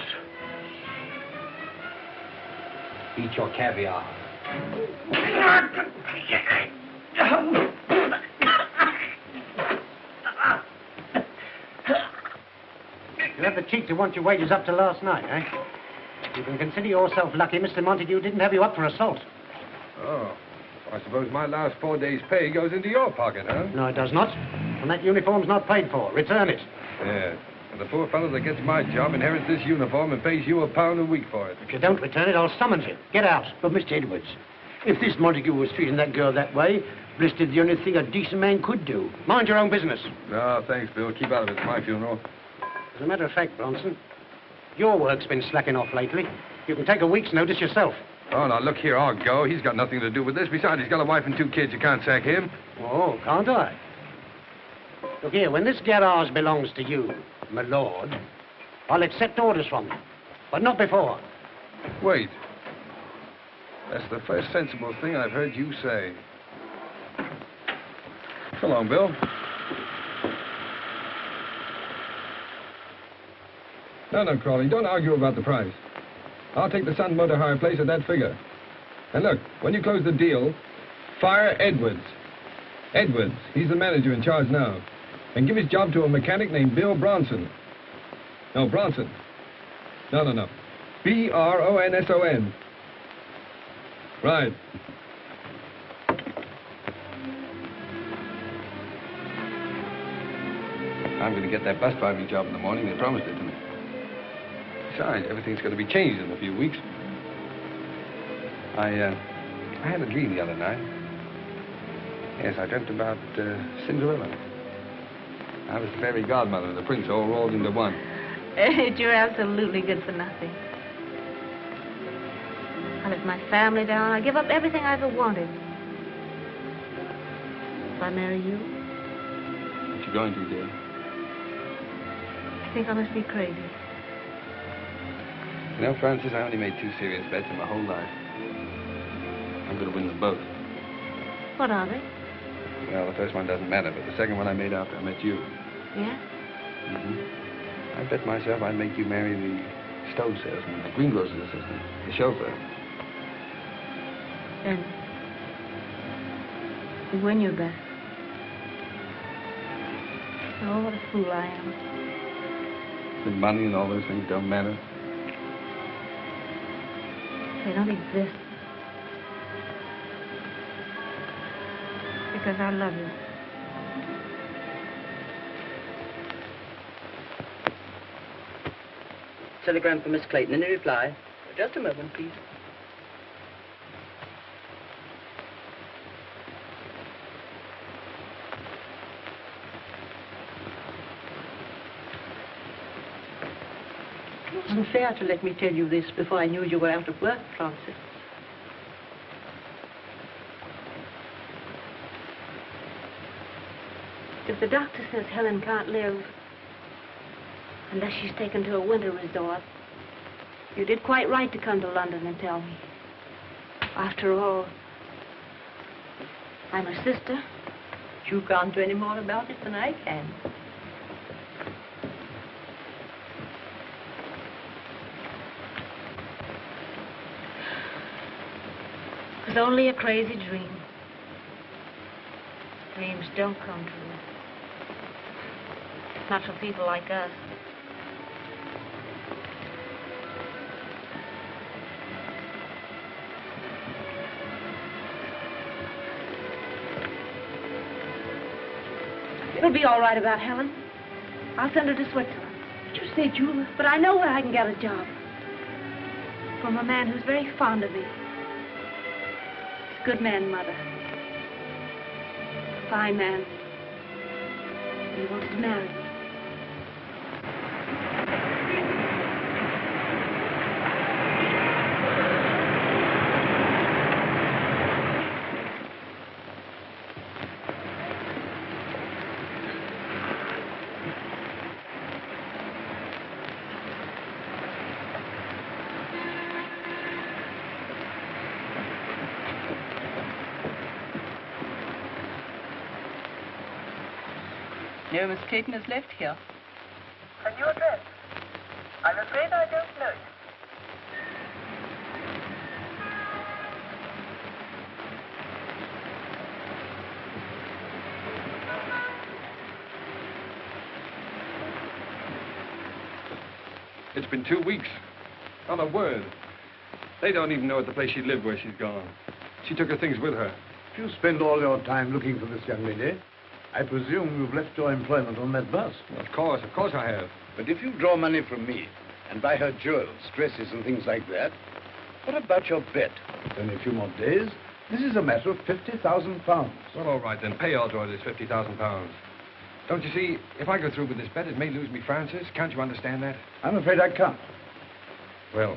N: Eat your caviar.
K: You had the cheek to want your wages up to last night, eh? You can consider yourself lucky Mr. Montague didn't have you up for assault.
B: Oh. I suppose my last 4 days' pay goes into your pocket, huh?
K: No, it does not. And that uniform's not paid for. Return it.
B: Yeah. And the poor fellow that gets my job inherits this uniform and pays you £1 a week for it.
K: If you don't return it, I'll summons you. Get out.
N: But, Mr. Edwards, if this Montague was treating that girl that way, Bliss did the only thing a decent man could do.
K: Mind your own business.
B: No, thanks, Bill. Keep out of it. It's my funeral.
K: As a matter of fact, Bronson, your work's been slacking off lately. You can take a week's notice yourself.
B: Oh, now, look here. I'll go. He's got nothing to do with this. Besides, he's got a wife and 2 kids. You can't sack him.
K: Oh, can't I? Look here, when this garage belongs to you, my lord, I'll accept orders from you. But not before.
B: Wait. That's the first sensible thing I've heard you say. So long, Bill. No, Crawley, don't argue about the price. I'll take the Sun Motor Hire place at that figure. And look, when you close the deal, fire Edwards. Edwards, he's the manager in charge now. And give his job to a mechanic named Bill Bronson. No, Bronson. No. B-R-O-N-S-O-N. Right. I'm going to get that bus driving job in the morning. They promised it to me. Besides, everything's going to be changed in a few weeks. I had a dream the other night. Yes, I dreamt about Cinderella. I was the fairy godmother and the prince all rolled into one.
I: You're absolutely good for nothing. I let my family down. I give up everything I ever wanted. If I marry you,
B: What you going to, dear?
I: I think I must be crazy.
B: You know, Francis, I only made 2 serious bets in my whole life. I'm going to win them both.
I: What are they?
B: Well, the first one doesn't matter, but the second one I made after I met you.
I: Yeah?
B: I bet myself I'd make you marry the stove salesman, the greengrocer's assistant, the chauffeur.
I: Then you win your bet. Oh, what a fool I am.
B: The money and all those things don't matter.
I: They don't exist. Because I love you.
R: Telegram for Miss Clayton. Any reply? Just a moment, please. It wasn't fair to let me tell you this before I knew you were out of work, Francis.
I: If the doctor says Helen can't live unless she's taken to a winter resort, you did quite right to come to London and tell me. After all, I'm her sister.
R: You can't do any more about it than I can.
I: It was only a crazy dream. Dreams don't come true. Not for people like us. It'll be all right about Helen. I'll send her to Switzerland.
R: But you said you were...
I: But I know where I can get a job. From a man who's very fond of me. He's a good man, Mother. A fine man. He wants to marry me.
S: No, Miss Clayton has left here.
T: And your address? I'm afraid I don't know it.
B: It's been 2 weeks. Not a word. They don't even know at the place she lived where she's gone. She took her things with her.
J: If you spend all your time looking for this young lady, I presume you've left your employment on that bus.
B: Of course I have.
J: But if you draw money from me and buy her jewels, dresses, and things like that, what about your bet? It's only a few more days. This is a matter of £50,000.
B: Well, all right, then. Pay Aldroyd his £50,000. Don't you see, if I go through with this bet, it may lose me Francis. Can't you understand that?
J: I'm afraid I can't.
B: Well,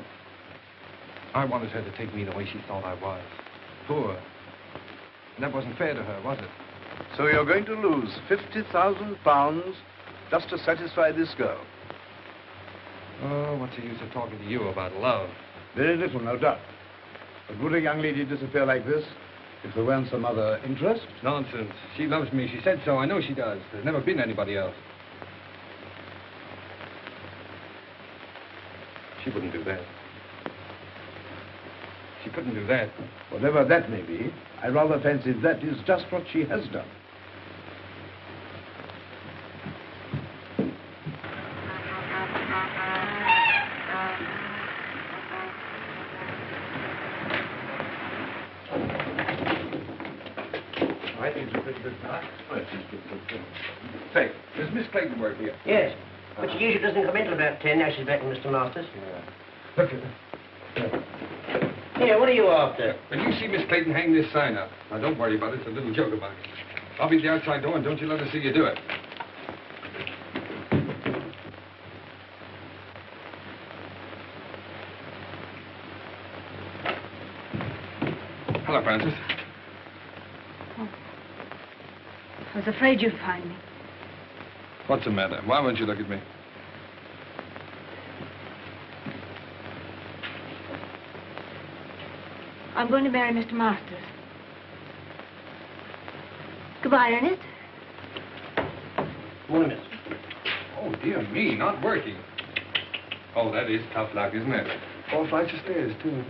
B: I wanted her to take me the way she thought I was. Poor. And that wasn't fair to her, was it?
J: So you're going to lose £50,000 just to satisfy this girl?
B: Oh, what's the use of talking to you about love?
J: Very little, no doubt. But would a young lady disappear like this if there weren't some other interest?
B: Nonsense. She loves me. She said so. I know she does. There's never been anybody else. She wouldn't do that. She couldn't do that.
J: Whatever that may be, I rather fancy that is just what she has done.
B: Say, does Miss Clayton work here?
N: Yes, but she usually doesn't come in till about 10. Now she's back with Mr. Masters.
B: Look at her.
N: Here, what are you after?
B: When you see Miss Clayton hang this sign up, now don't worry about it. It's a little joke of mine. I'll be at the outside door, and don't you let her see you do it. Hello, Francis.
I: I was afraid you'd find me.
B: What's the matter? Why won't you look at me?
I: I'm going to marry Mr. Masters. Goodbye, Ernest.
N: Morning, miss.
B: Oh, dear me, not working. Oh, that is tough luck, isn't it? 4 flights of stairs, too.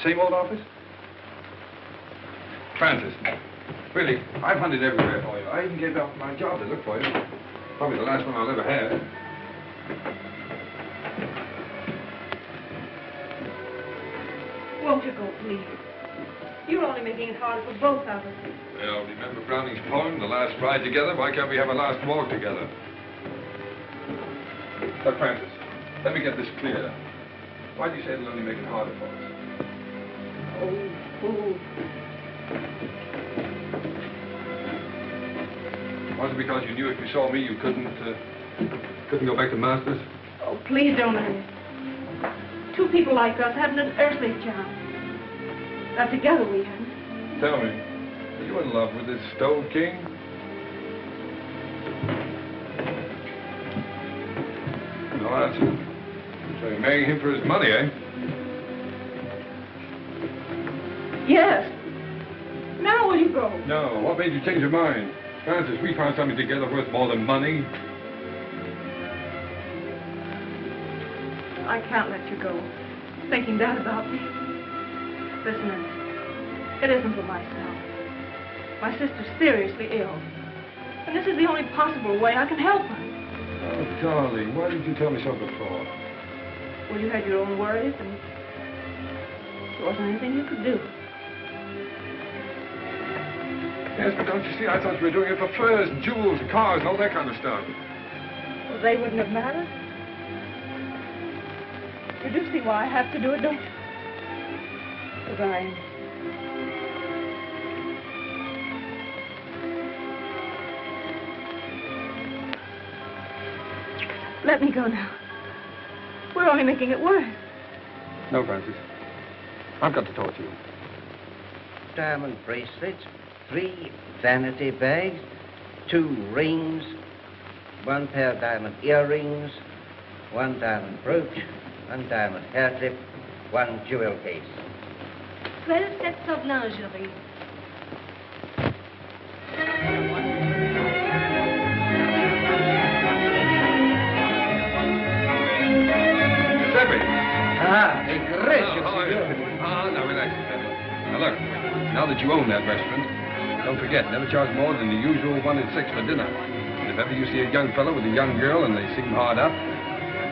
B: Same old office? Francis, really, I've hunted everywhere for you. I even gave up my job to look for you. Probably the last one I'll ever have.
I: Won't you go, please? You're only making it harder for both of us.
B: Well, remember Browning's poem, The Last Ride Together? Why can't we have a last walk together? Look, Francis, let me get this clear. Why do you say it'll only make it harder for us? Was it because you knew if you saw me, you couldn't go back to Masters?
I: Oh, please don't, Ernest. Two people like us haven't an earthly chance. Not together we haven't.
B: Tell me, are you in love with this Stove King? No answer. So you're marrying him for his money, eh?
I: Yes. Now will you go?
B: No. What made you change your mind? Francis, we found something together worth more than money.
I: I can't let you go, thinking that about me. Listen, Ernest, it isn't for myself. My sister's seriously ill, and this is the only possible way I can help her.
B: Oh, darling, why didn't you tell me so before?
I: Well, you had your own worries, and there wasn't anything you could do.
B: Yes, but don't you see, I thought we were doing it for furs and jewels and cars and all that kind of stuff.
I: Well, they wouldn't have mattered. You do see why I have to do it, don't you? Goodbye. Let me go now. We're only making it worse.
B: No, Francis. I've got to talk to you.
N: Diamond bracelets, 3 vanity bags, 2 rings, 1 pair of diamond earrings, 1 diamond brooch, 1 diamond hair clip, 1 jewel case.
G: 12 sets of lingerie.
N: Ah, gracious,
B: Now relax. Now look, now that you own that restaurant, don't forget, never charge more than the usual 1 and 6 for dinner. And if ever you see a young fellow with a young girl and they seem hard up,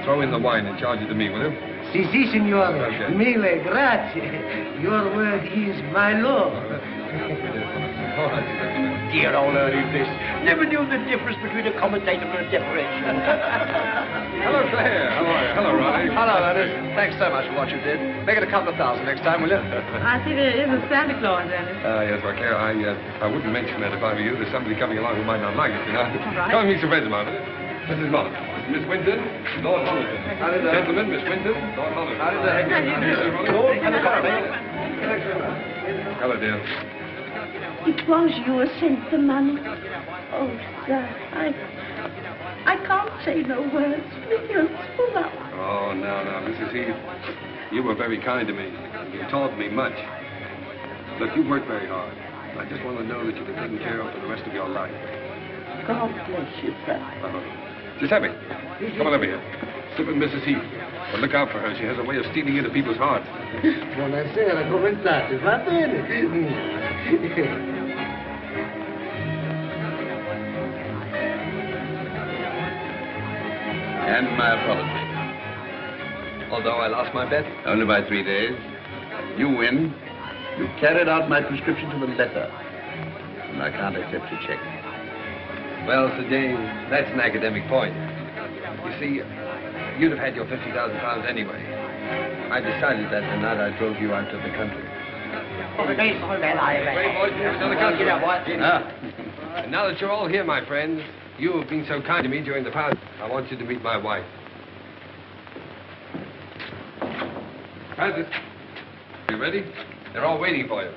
B: throw in the wine and charge it to me, will you?
N: Si, signore.
B: Okay.
N: Mille grazie. Your word is my law.
M: Dear old Ernie Bliss. Never knew the difference between a commentator and a decoration.
B: Hello, Claire. How are you? Hello, Ronnie.
C: Hello, Ernest. Thanks so much for what you did. Make it a couple of thousand next time, will you?
I: I see there is a Santa Claus, Ernest.
B: Yes, well, Claire, I wouldn't mention that if I were you. There's somebody coming along who might not like it, you know.
I: right.
B: Come and meet some friends of mine, will you? Mrs. Muller. Miss Winton, Lord Hollister.
C: How did that?
B: Gentlemen, Miss Winton, Lord Hollister.
C: How did that?
B: Hello, dear.
F: It was you who sent the money. Oh, sir, I can't say no words. Millions for that one.
B: Oh, no, Mrs. Heath. You were very kind to me. You taught me much. Look, you worked very hard. I just want to know that you've been taken care of for the rest of your life.
F: God bless you, sir.
B: Just have it. Come on over here. Sit with Mrs. Heath. But look out for her. She has a way of stealing into people's hearts.
N: Buonasera, come state? Va bene?
E: And my apology.
B: Although I lost my bet?
E: Only by 3 days. You win. You carried out my prescription to the letter. And I can't accept your check.
B: Well, Sir James, that's an academic point. You see, you'd have had your £50,000 anyway. I decided that the night I drove you out to the country. And now that you're all here, my friends, you have been so kind to me during the past, I want you to meet my wife. Francis, you ready? They're all waiting for you.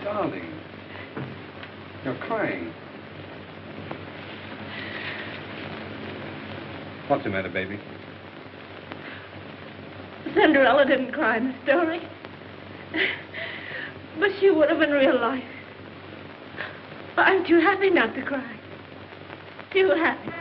B: Darling, you're crying. What's the matter, baby?
I: Cinderella didn't cry in the story. But she would have in real life. I'm too happy not to cry. Too happy.